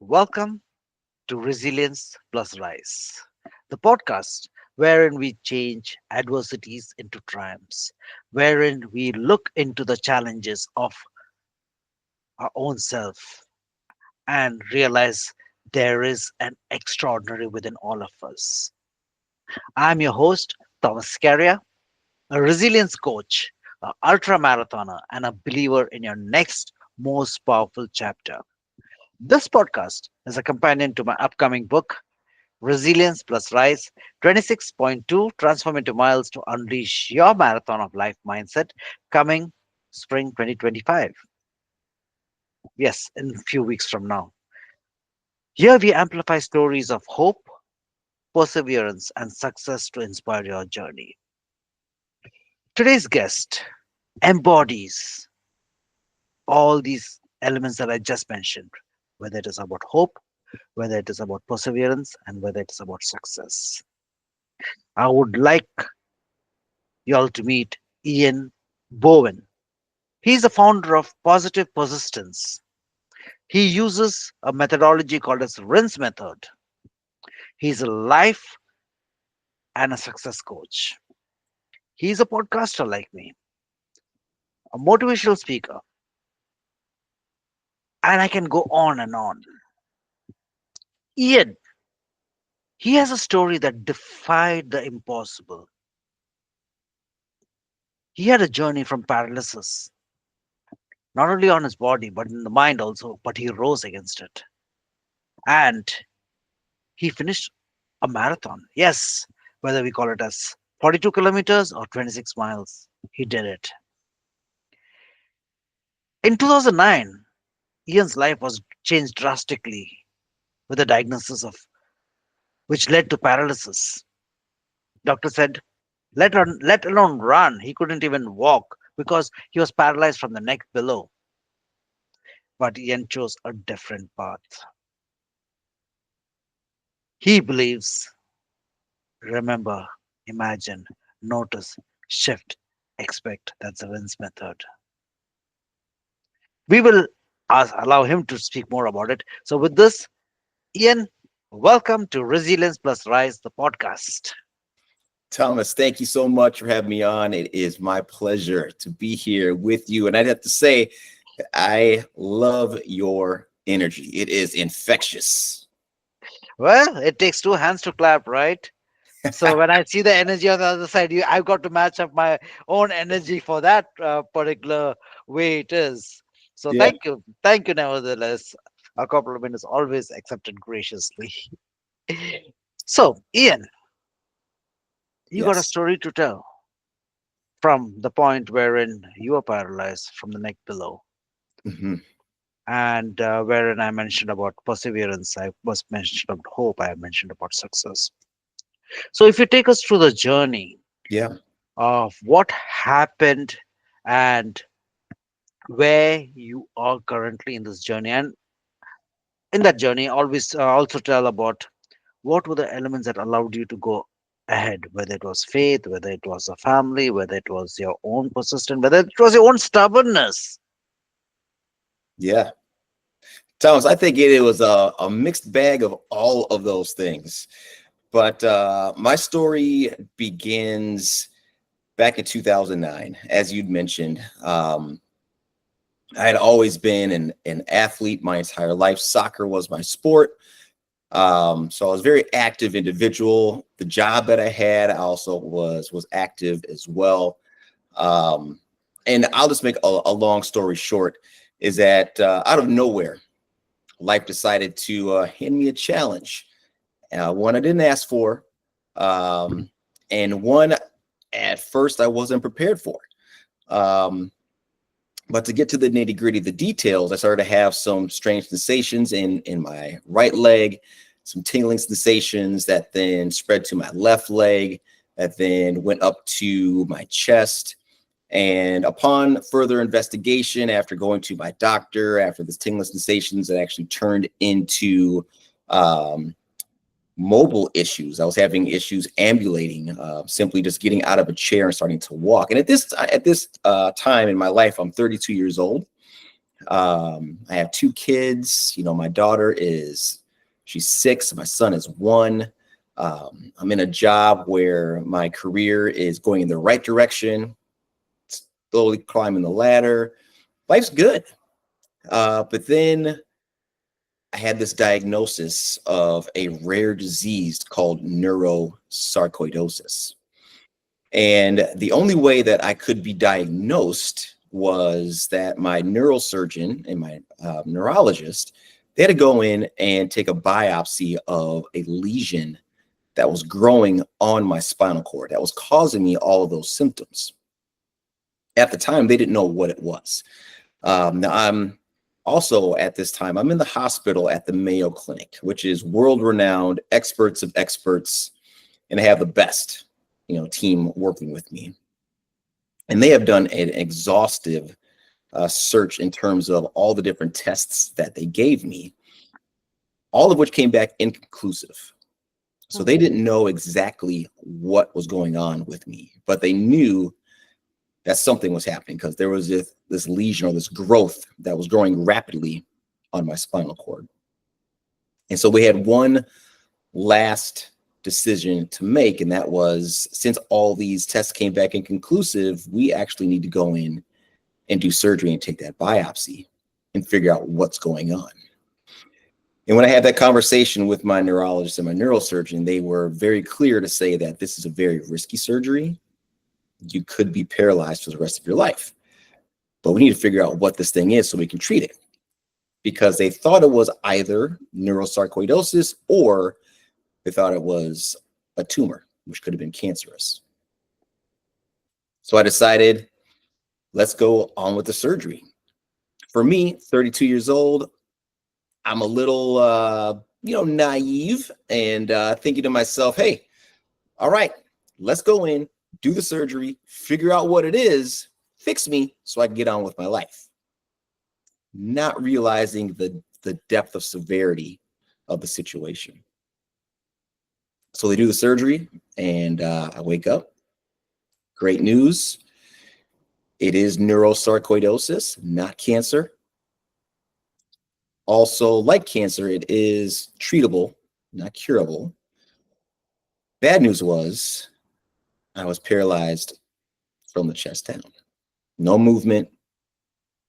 Welcome to Resilience plus Rise, the podcast wherein we change adversities into triumphs, wherein we look into the challenges of our own self and realize there is an extraordinary within all of us. I'm your host, Thomas Scaria, a resilience coach, an ultra marathoner, and a believer in your next most powerful chapter. This podcast is a companion to my upcoming book, Resilience plus Rise 26.2 Transformative Miles to Unleash Your Marathon of Life Mindset, coming spring 2025. Yes, in a few weeks from now. Here we amplify stories of hope, perseverance, and success to inspire your journey. Today's guest embodies all these elements that I just mentioned, whether it is about hope, whether it is about perseverance, and whether it is about success. I would like you all to meet Ian Bowen. He's the founder of Positive Persistence. He uses a methodology called as rinse method. He's a life and a success coach. He's a podcaster like me, a motivational speaker, and I can go on and on. Ian, he has a story that defied the impossible. He had a journey from paralysis, not only on his body, but in the mind also, but he rose against it. And he finished a marathon. Yes, whether we call it as 42 kilometers or 26 miles, he did it. In 2009, Ian's life was changed drastically with a diagnosis of which led to paralysis. Doctor said, let alone run, he couldn't even walk because he was paralyzed from the neck below. But Ian chose a different path. He believes, remember, imagine, notice, shift, expect. That's the Vince method. We will allow him to speak more about it. So, with this, Ian, welcome to Resilience plus Rise, the podcast. Thomas, thank you so much for having me on. It is my pleasure to be here with you. And I'd have to say, I love your energy. It is infectious. Well, it takes two hands to clap, right? So when I see the energy on the other side, I've got to match up my own energy for that particular way it is. So Yeah. thank you. Nevertheless, a compliment is always accepted graciously. So, Ian, you got a Yes. story to tell from the point wherein you were paralyzed from the neck below, Hmm. and wherein I mentioned about perseverance, I was mentioned about hope, I mentioned about success. So, if you take us through the journey Yeah. of what happened and where you are currently in this journey, and in that journey, always also tell about what were the elements that allowed you to go ahead, whether it was faith, whether it was a family, whether it was your own persistence, whether it was your own stubbornness. Yeah. Thomas, I think it was a mixed bag of all of those things. But my story begins back in 2009, as you'd mentioned. I had always been an athlete my entire life. Soccer was my sport. So I was a very active individual. The job that I had, I also was active as well. Um, and I'll just make a long story short, is that out of nowhere, life decided to hand me a challenge. One I didn't ask for, and one at first I wasn't prepared for. Um, but to get to the nitty gritty, the details, I started to have some strange sensations in my right leg, some tingling sensations that then spread to my left leg, that then went up to my chest. And upon further investigation, after going to my doctor, after this tingling sensations, it actually turned into um, mobile issues. I was having issues ambulating, simply just getting out of a chair and starting to walk. And at this time in my life, I'm 32 years old. I have two kids. My daughter she's 6. My son is 1. I'm in a job where my career is going in the right direction, slowly climbing the ladder. Life's good. But then I had this diagnosis of a rare disease called neurosarcoidosis. And the only way that I could be diagnosed was that my neurosurgeon and my neurologist, they had to go in and take a biopsy of a lesion that was growing on my spinal cord that was causing me all of those symptoms. At the time, they didn't know what it was. Now, I'm also at this time, I'm in the hospital at the Mayo Clinic, which is world-renowned, experts of experts, and they have the best, team working with me. And they have done an exhaustive search in terms of all the different tests that they gave me, all of which came back inconclusive. So they didn't know exactly what was going on with me, but they knew that something was happening because there was this lesion or this growth that was growing rapidly on my spinal cord. And so we had one last decision to make, and that was, since all these tests came back inconclusive, we actually need to go in and do surgery and take that biopsy and figure out what's going on. And when I had that conversation with my neurologist and my neurosurgeon, they were very clear to say that this is a very risky surgery. You could be paralyzed for the rest of your life, but we need to figure out what this thing is so we can treat it, because they thought it was either neurosarcoidosis or they thought it was a tumor, which could have been cancerous. So I decided, let's go on with the surgery. For me, 32 years old, I'm a little, naive and thinking to myself, hey, all right, let's go in, do the surgery, figure out what it is, fix me so I can get on with my life. Not realizing the depth of severity of the situation. So they do the surgery and I wake up. Great news. It is neurosarcoidosis, not cancer. Also, like cancer, it is treatable, not curable. Bad news was I was paralyzed from the chest down. No movement,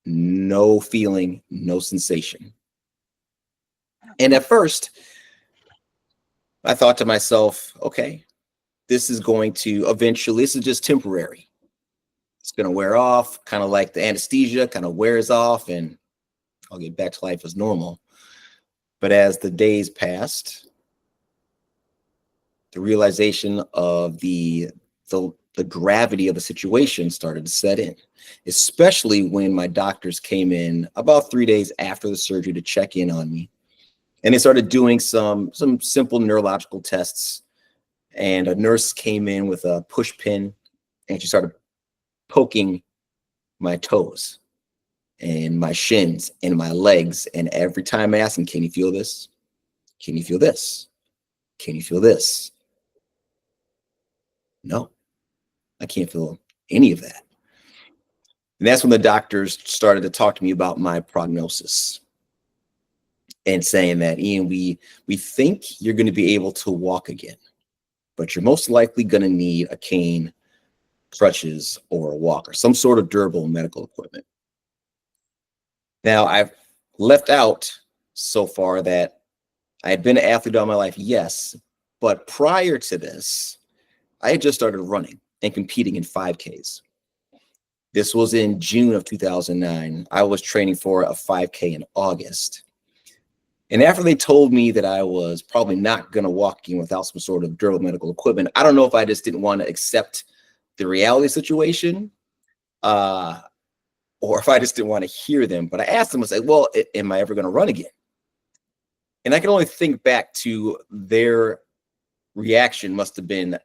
no feeling, no sensation. And at first, I thought to myself, okay, this is just temporary. It's going to wear off, kind of like the anesthesia kind of wears off, and I'll get back to life as normal. But as the days passed, the realization of the gravity of the situation started to set in, especially when my doctors came in about 3 days after the surgery to check in on me. And they started doing some simple neurological tests. And a nurse came in with a push pin and she started poking my toes and my shins and my legs. And every time I asked him, can you feel this? Can you feel this? Can you feel this? No, I can't feel any of that. And that's when the doctors started to talk to me about my prognosis and saying that, Ian, we think you're going to be able to walk again, but you're most likely going to need a cane, crutches, or a walker, some sort of durable medical equipment. Now, I've left out so far that I had been an athlete all my life, yes, but prior to this, I had just started running and competing in 5Ks. This was in June of 2009. I was training for a 5K in August. And after they told me that I was probably not going to walk in without some sort of durable medical equipment, I don't know if I just didn't want to accept the reality situation or if I just didn't want to hear them. But I asked them, I said, well, am I ever going to run again? And I can only think back to their reaction must have been,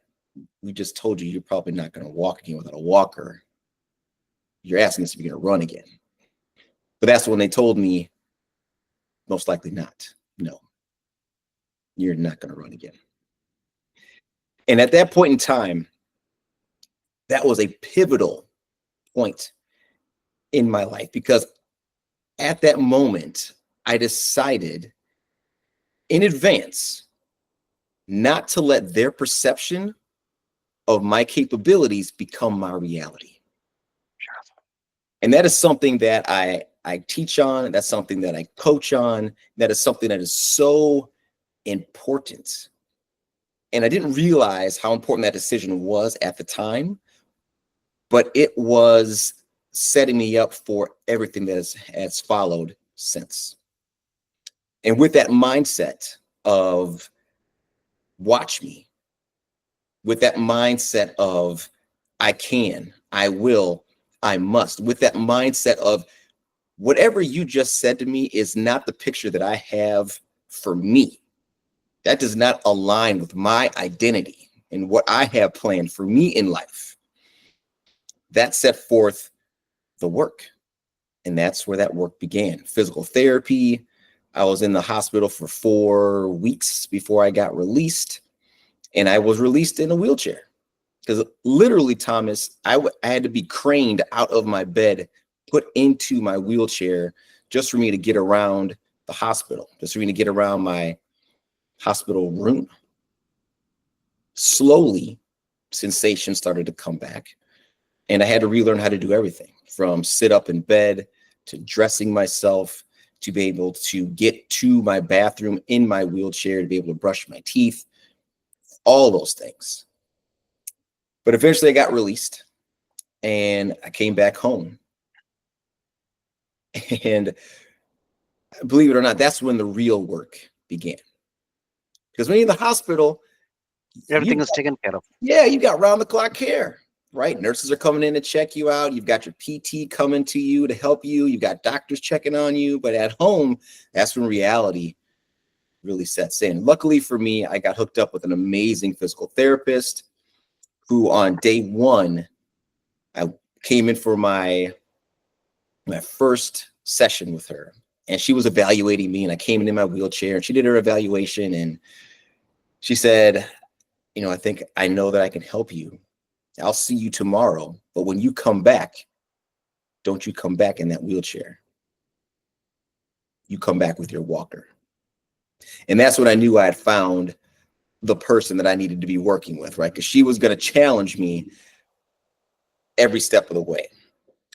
we just told you you're probably not going to walk again without a walker. You're asking us if you're going to run again. But that's when they told me, most likely not. No, you're not going to run again. And at that point in time, that was a pivotal point in my life because at that moment, I decided in advance not to let their perception of my capabilities become my reality. And that is something that I teach on. That's something that I coach on. That is something that is so important. And I didn't realize how important that decision was at the time, but it was setting me up for everything that has followed since. And with that mindset of watch me, with that mindset of I can, I will, I must, with that mindset of whatever you just said to me is not the picture that I have for me. That does not align with my identity and what I have planned for me in life. That set forth the work. And that's where that work began. Physical therapy. I was in the hospital for 4 weeks before I got released. And I was released in a wheelchair. Because literally, Thomas, I had to be craned out of my bed, put into my wheelchair just for me to get around the hospital, just for me to get around my hospital room. Slowly, sensation started to come back. And I had to relearn how to do everything from sit up in bed to dressing myself to be able to get to my bathroom in my wheelchair, to be able to brush my teeth, all those things. But eventually I got released and I came back home. And believe it or not, that's when the real work began. Because when you're in the hospital, Everything is taken care of. you got round the clock care, right? Nurses are coming in to check you out. You've got your PT coming to you to help you. You've got doctors checking on you. But at home, that's when reality really sets in. Luckily for me, I got hooked up with an amazing physical therapist who on day one, I came in for my first session with her. And she was evaluating me, and I came in my wheelchair, and she did her evaluation, and she said, I know that I can help you. I'll see you tomorrow, but when you come back, don't you come back in that wheelchair. You come back with your walker. And that's when I knew I had found the person that I needed to be working with, right? Because she was going to challenge me every step of the way.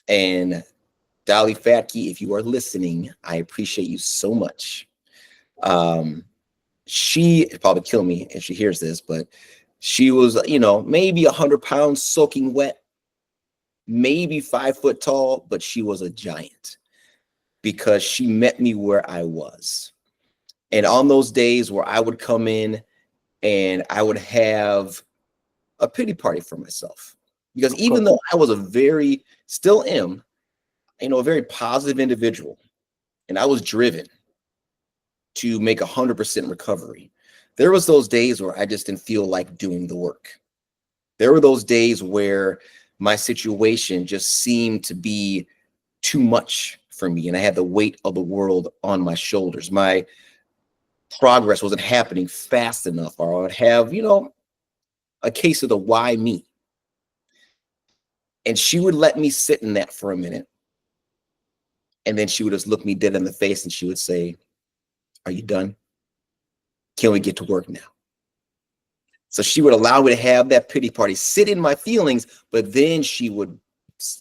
And Dolly Fatke, if you are listening, I appreciate you so much. She probably kill me if she hears this, but she was, maybe 100 pounds soaking wet, maybe 5 foot tall, but she was a giant because she met me where I was. And on those days where I would come in and I would have a pity party for myself, because even though I was still am, a very positive individual, and I was driven to make 100% recovery, there was those days where I just didn't feel like doing the work. There were those days where my situation just seemed to be too much for me, and I had the weight of the world on my shoulders. My progress wasn't happening fast enough, or I would have, a case of the why me. And she would let me sit in that for a minute. And then she would just look me dead in the face and she would say, "Are you done? Can we get to work now?" So she would allow me to have that pity party, sit in my feelings, but then she would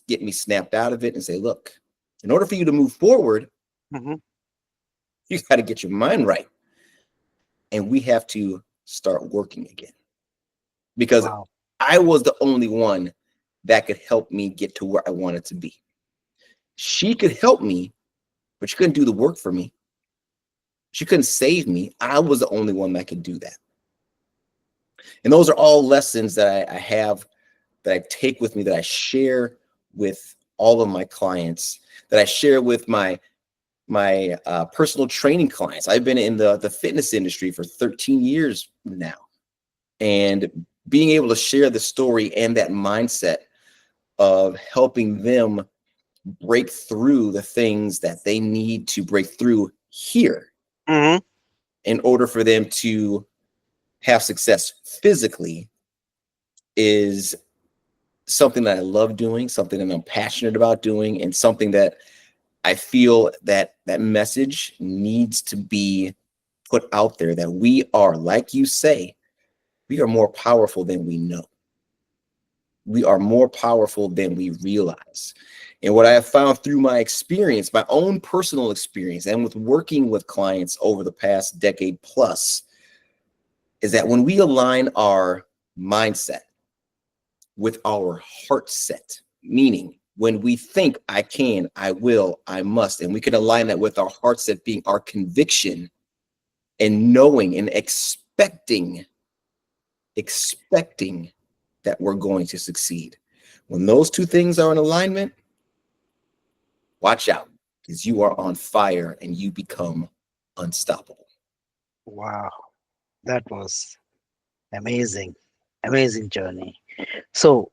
get me snapped out of it and say, "Look, in order for you to move forward, you got to get your mind right. And we have to start working again." Because I was the only one that could help me get to where I wanted to be. She could help me, but she couldn't do the work for me. She couldn't save me. I was the only one that could do that. And those are all lessons that I have, that I take with me, that I share with all of my clients, that I share with my personal training clients. I've been in the fitness industry for 13 years now. And being able to share the story and that mindset of helping them break through the things that they need to break through here in order for them to have success physically is something that I love doing, something that I'm passionate about doing, and something that I feel that that message needs to be put out there, that we are, like you say, we are more powerful than we know. We are more powerful than we realize. And what I have found through my experience, my own personal experience, and with working with clients over the past decade plus, is that when we align our mindset with our heart set, meaning when we think I can, I will, I must, and we can align that with our heart set being our conviction and knowing and expecting that we're going to succeed. When those two things are in alignment, watch out, because you are on fire and you become unstoppable. Wow, that was amazing, amazing journey. So,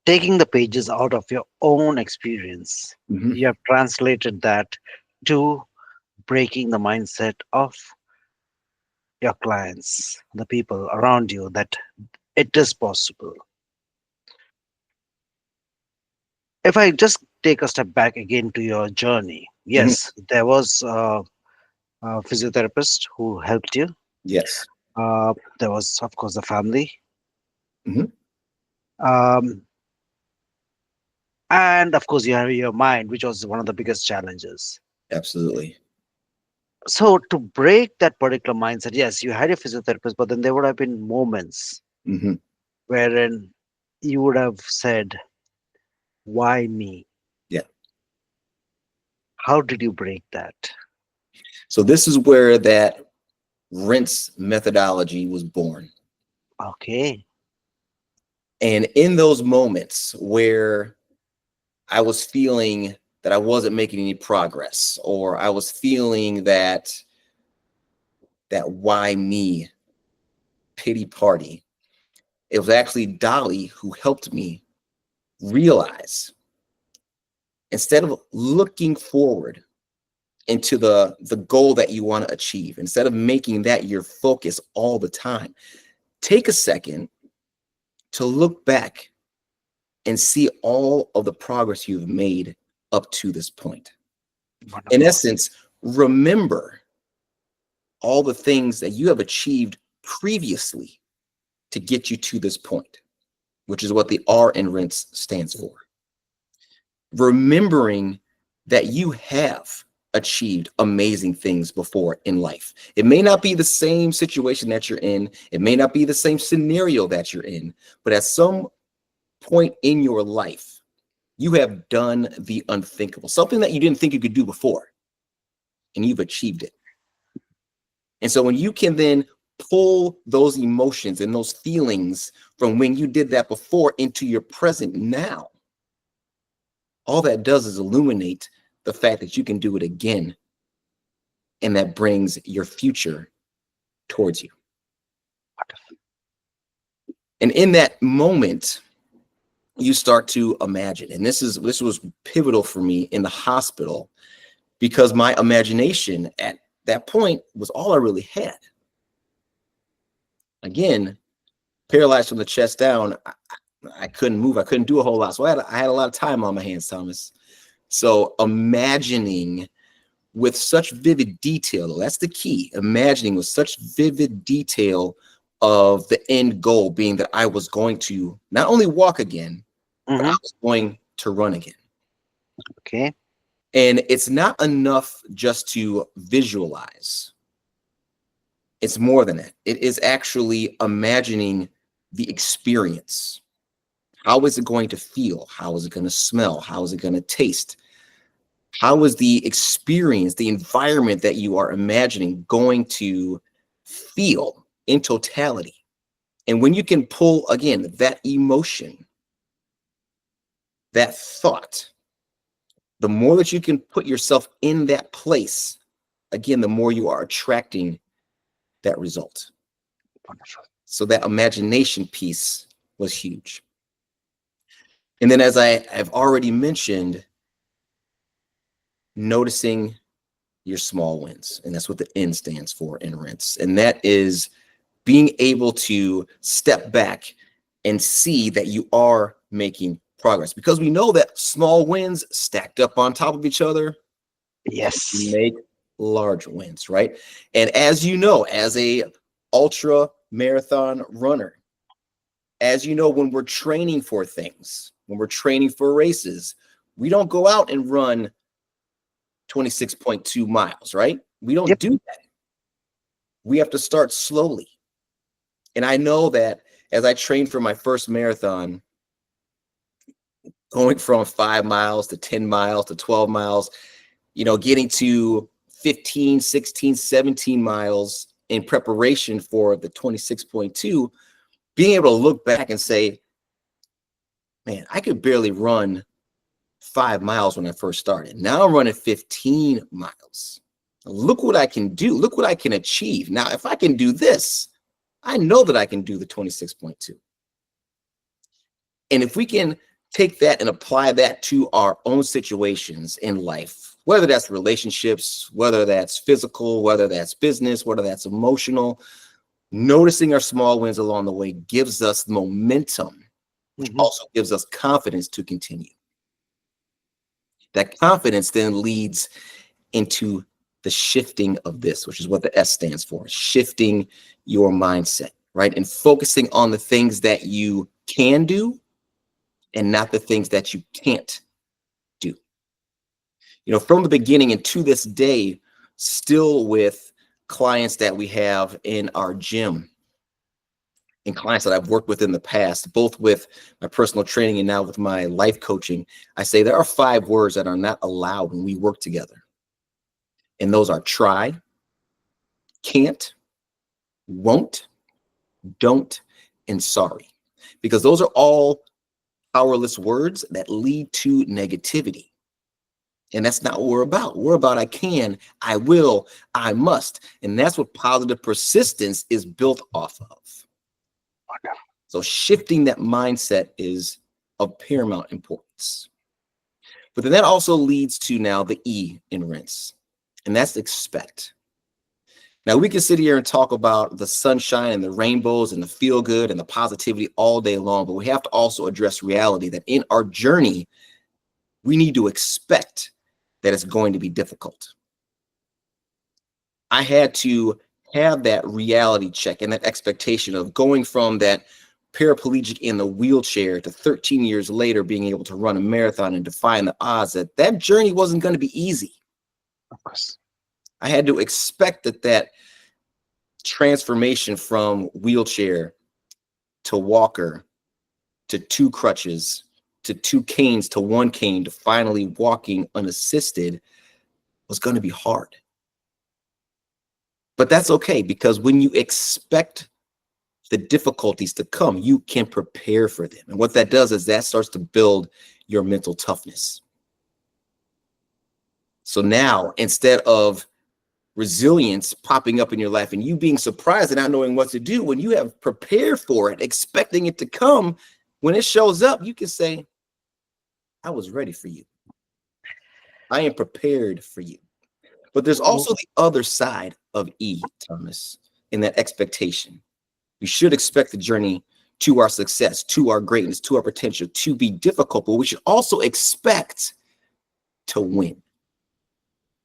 taking the pages out of your own experience, Mhm. you have translated that to breaking the mindset of your clients, the people around you, that it is possible. If I just take a step back again to your journey, Mhm. yes, there was a physiotherapist who helped you. Yes. There was, of course, the family. Mhm. Um, and of course, you have your mind, which was one of the biggest challenges. Absolutely. So, to break that particular mindset, yes, you had a physiotherapist, but then there would have been moments Mhm. wherein you would have said, why me? Yeah. How did you break that? So this is where that rinse methodology was born. Okay. And in those moments where I was feeling that I wasn't making any progress, or I was feeling that why me pity party, it was actually Dolly who helped me realize, instead of looking forward into the goal that you want to achieve, instead of making that your focus all the time, take a second to look back and see all of the progress you've made up to this point. In Wonderful. essence, remember all the things that you have achieved previously to get you to this point, which is what the R in rinse stands for. Remembering that you have achieved amazing things before in life. It may not be the same situation that you're in, it may not be the same scenario that you're in, but at some point in your life, you have done the unthinkable, something that you didn't think you could do before, and you've achieved it. And so when you can then pull those emotions and those feelings from when you did that before into your present now, all that does is illuminate the fact that you can do it again, and that brings your future towards you. And in that moment, you start to imagine. And this was pivotal for me in the hospital, because my imagination at that point was all I really had. Again, paralyzed from the chest down, I couldn't move. I couldn't do a whole lot. So I had a lot of time on my hands, Thomas. So imagining with such vivid detail, that's the key. Imagining with such vivid detail of the end goal being that I was going to not only walk again, but I Hmm. was going to run again. Okay. And it's not enough just to visualize. It's more than that. It is actually imagining the experience. How is it going to feel? How is it going to smell? How is it going to taste? How is the experience, the environment that you are imagining going to feel in totality? And when you can pull, again, that emotion, that thought, the more that you can put yourself in that place, again, the more you are attracting that result. Wonderful. So that imagination piece was huge. And then, as I have already mentioned, noticing your small wins. And that's what the N stands for in rinse. And that is being able to step back and see that you are making progress, because we know that small wins stacked up on top of each other Yes. make large wins, right? And as you know, as a ultra marathon runner, as you know, when we're training for things, when we're training for races, we don't go out and run 26.2 miles, right? We don't Yep. do that. We have to start slowly. And I know that as I trained for my first marathon, going from 5 miles to 10 miles to 12 miles, getting to 15, 16, 17 miles in preparation for the 26.2, being able to look back and say, man, I could barely run 5 miles when I first started. Now I'm running 15 miles. Look what I can do. Look what I can achieve. Now, if I can do this, I know that I can do the 26.2. And if we can take that and apply that to our own situations in life, whether that's relationships, whether that's physical, whether that's business, whether that's emotional, noticing our small wins along the way gives us momentum, which Hmm. also gives us confidence to continue. That confidence then leads into the shifting of this, which is what the S stands for, shifting your mindset, right? And focusing on the things that you can do and not the things that you can't do. From the beginning and to this day, still with clients that we have in our gym and clients that I've worked with in the past, both with my personal training and now with my life coaching, I say there are 5 words that are not allowed when we work together. And those are try, can't, won't, don't, and sorry. Because those are all powerless words that lead to negativity. And that's not what we're about. We're about I can, I will, I must. And that's what positive persistence is built off of. So shifting that mindset is of paramount importance. But then that also leads to now the E in rinse, and that's expect. Now, we can sit here and talk about the sunshine and the rainbows and the feel good and the positivity all day long, but we have to also address reality that in our journey, we need to expect that it's going to be difficult. I had to have that reality check and that expectation of going from that paraplegic in the wheelchair to 13 years later being able to run a marathon and defying the odds, that journey wasn't going to be easy. Of course. I had to expect that transformation from wheelchair to walker to 2 crutches to 2 canes to 1 cane to finally walking unassisted was going to be hard. But that's okay, because when you expect the difficulties to come, you can prepare for them. And what that does is that starts to build your mental toughness. So now, instead of resilience popping up in your life and you being surprised and not knowing what to do, when you have prepared for it, expecting it to come, when it shows up, you can say, I was ready for you. I am prepared for you. But there's also the other side of E, Thomas, in that expectation. We should expect the journey to our success, to our greatness, to our potential to be difficult, but we should also expect to win.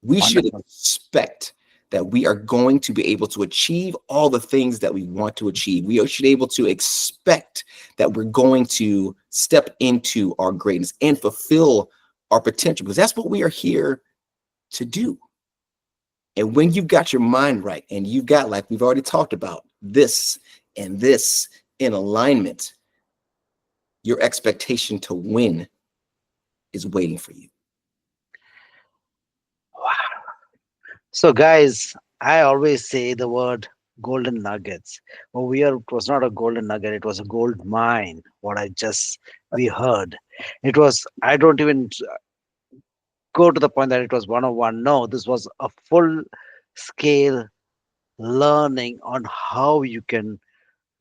We should Wonderful. expect that we are going to be able to achieve all the things that we want to achieve. We should be able to expect that we're going to step into our greatness and fulfill our potential, because that's what we are here to do. And when you've got your mind right and you've got, like we've already talked about, this and this in alignment, your expectation to win is waiting for you. Wow. So, guys, I always say the word golden nuggets. Over here, it was not a golden nugget, it was a gold mine. What we heard. It was, I don't even go to the point that it was 101. No, this was a full scale learning on how you can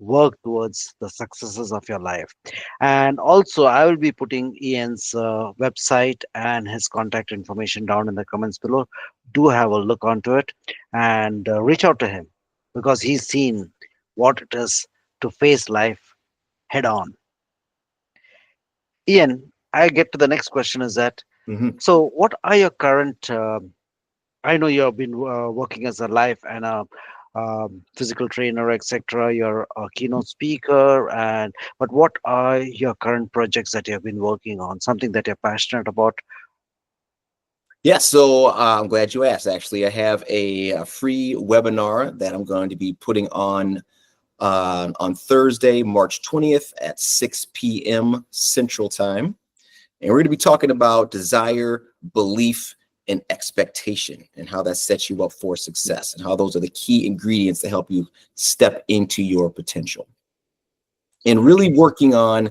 work towards the successes of your life. And also, I will be putting Ian's website and his contact information down in the comments below. Do have a look onto it and reach out to him, because he's seen what it is to face life head on. Ian, I get to the next question is that, Mhm. so what are your current, I know you have been working as a life and a physical trainer, etc. You're a keynote speaker, and but what are your current projects that you have been working on? Something that you're passionate about? Yeah, so I'm glad you asked. Actually, I have a free webinar that I'm going to be putting on Thursday, March 20th at 6 p.m. Central Time. And we're going to be talking about desire, belief, and expectation, and how that sets you up for success, and how those are the key ingredients to help you step into your potential. And really Okay, working on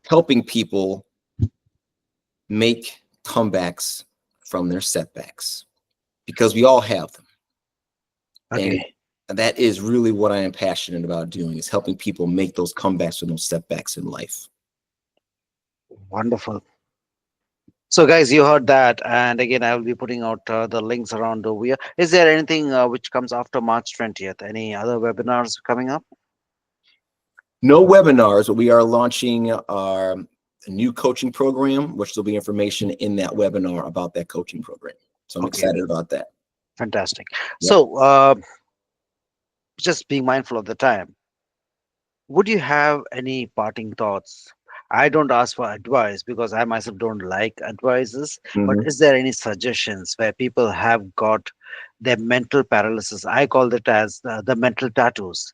helping people make comebacks from their setbacks, because we all have them. And okay, that is really what I am passionate about doing, is helping people make those comebacks from those setbacks in life. wonderful. So, guys, you heard that, and again, I will be putting out the links around over here. Is there anything which comes after March 20th? Any other webinars coming up? No webinars, but we are launching our new coaching program, which there'll be information in that webinar about that coaching program. So I'm Okay, excited about that. fantastic. Yep. So, just being mindful of the time, would you have any parting thoughts? I don't ask for advice because I myself don't like advices, but Mhm. is there any suggestions where people have got their mental paralysis? I call it as the mental tattoos,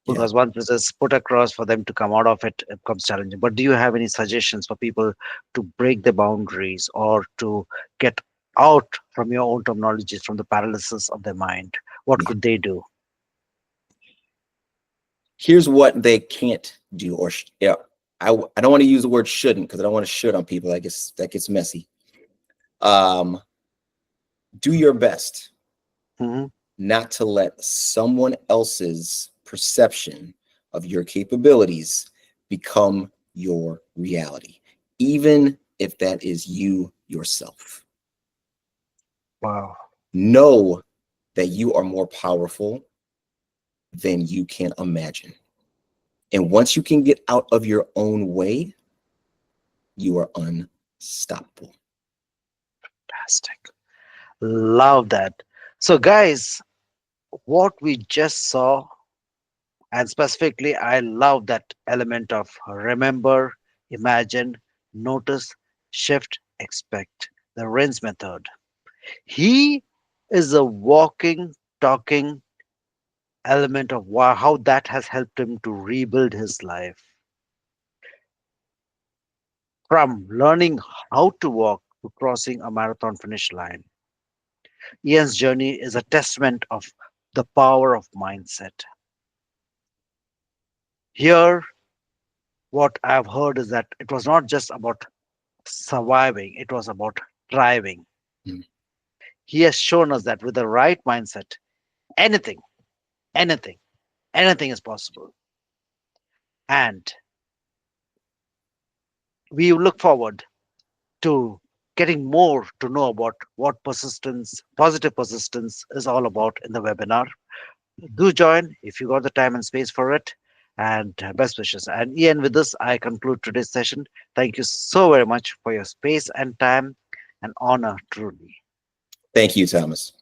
Yeah. because once it is put across for them to come out of it, it becomes challenging. But do you have any suggestions for people to break the boundaries or to get out from your own terminology from the paralysis of their mind? What Yeah. could they do? Here's what they can't do, or yeah, I don't want to use the word shouldn't, because I don't want to should on people. I guess that gets messy. Um, do your best Hmm. not to let someone else's perception of your capabilities become your reality, even if that is you yourself. Wow. Know that you are more powerful than you can imagine. And once you can get out of your own way, you are unstoppable. Fantastic. Love that. So, guys, what we just saw, and specifically, I love that element of remember, imagine, notice, shift, expect, the Renz method. He is a walking, talking element of how that has helped him to rebuild his life. From learning how to walk to crossing a marathon finish line, Ian's journey is a testament of the power of mindset. Here, what I've heard is that it was not just about surviving, it was about thriving. Mm. He has shown us that with the right mindset, anything, anything, anything is possible. And we look forward to getting more to know about what persistence, positive persistence, is all about in the webinar. Do join if you got the time and space for it. And best wishes. And Ian, with this, I conclude today's session. Thank you so very much for your space and time. An honor, truly. Thank you, Thomas.